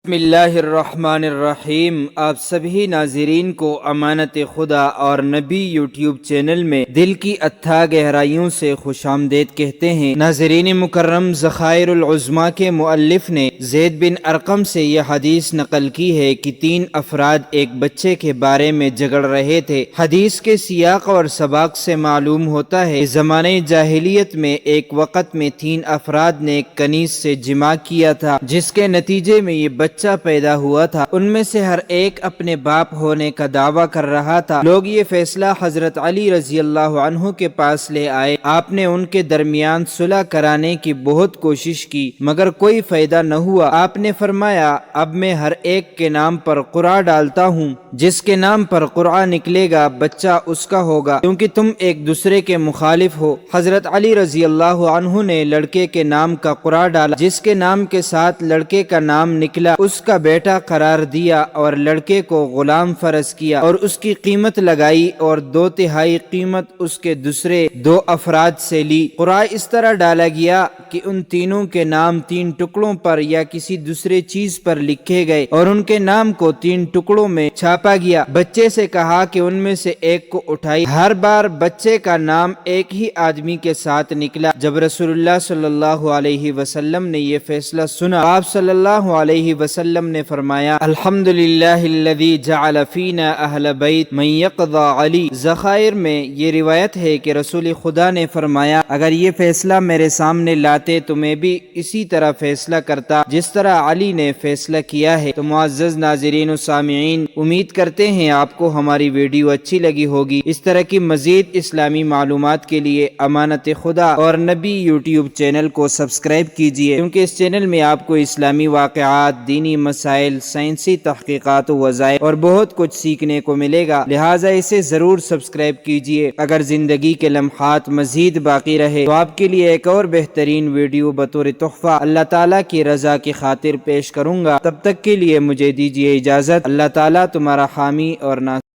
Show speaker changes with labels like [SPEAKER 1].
[SPEAKER 1] بسم اللہ الرحمن الرحیم۔ آپ سبھی ناظرین کو امانت خدا اور نبی یوٹیوب چینل میں دل کی اتھا گہرائیوں سے خوش آمدید کہتے ہیں۔ ناظرین مکرم، ذخائر العظما کے مؤلف نے زید بن ارقم سے یہ حدیث نقل کی ہے کہ 3 افراد ایک بچے کے بارے میں جھگڑ رہے تھے۔ حدیث کے سیاق اور سباق سے معلوم ہوتا ہے کہ زمانہ جاہلیت میں ایک وقت میں 3 افراد نے ایک کنیز سے جماع کیا تھا، جس کے نتیجے میں یہ بچہ پیدا ہوا تھا۔ ان میں سے ہر ایک اپنے باپ ہونے کا دعویٰ کر رہا تھا۔ لوگ یہ فیصلہ حضرت علی رضی اللہ عنہ کے پاس لے آئے۔ آپ نے ان کے درمیان صلح کرانے کی بہت کوشش کی مگر کوئی فائدہ نہ ہوا۔ آپ نے فرمایا، اب میں ہر ایک کے نام پر قرعہ ڈالتا ہوں، جس کے نام پر قرعہ نکلے گا بچہ اس کا ہوگا، کیونکہ تم ایک دوسرے کے مخالف ہو۔ حضرت علی رضی اللہ عنہ نے لڑکے کے نام کا قرعہ ڈالا، جس کے نام کے ساتھ لڑکے کا نام نکلا اس کا بیٹا قرار دیا اور لڑکے کو غلام فرض کیا اور اس کی قیمت لگائی اور 2/3 قیمت اس کے دوسرے 2 افراد سے لی۔ قرعہ اس طرح ڈالا گیا کہ ان تینوں کے نام 3 ٹکڑوں پر یا کسی دوسرے چیز پر لکھے گئے اور ان کے نام کو 3 ٹکڑوں میں چھاپا گیا۔ بچے سے کہا کہ ان میں سے ایک کو اٹھائی۔ ہر بار بچے کا نام ایک ہی آدمی کے ساتھ نکلا۔ جب رسول اللہ صلی اللہ علیہ وسلم نے یہ فیصلہ سنا، آپ صلی اللہ علیہ وسلم نے فرمایا، الحمدللہ الذی جعل فینا اہل بیت من یقضی علی۔ ذخائر میں یہ روایت ہے کہ رسول خدا نے فرمایا، اگر یہ فیصلہ میرے سامنے لاتے تو میں بھی اسی طرح فیصلہ کرتا جس طرح علی نے فیصلہ کیا ہے۔ تو معزز ناظرین و سامعین، امید کرتے ہیں آپ کو ہماری ویڈیو اچھی لگی ہوگی۔ اس طرح کی مزید اسلامی معلومات کے لیے امانت خدا اور نبی یوٹیوب چینل کو سبسکرائب کیجیے، کیونکہ اس چینل میں آپ کو اسلامی واقعات، دینی مسائل، سائنسی تحقیقات و وظائف اور بہت کچھ سیکھنے کو ملے گا، لہٰذا اسے ضرور سبسکرائب کیجیے۔ اگر زندگی کے لمحات مزید باقی رہے تو آپ کے لیے ایک اور بہترین ویڈیو بطور تحفہ اللہ تعالیٰ کی رضا کی خاطر پیش کروں گا۔ تب تک کے لیے مجھے دیجیے اجازت۔ اللہ تعالیٰ تمہارا حامی اور ناصر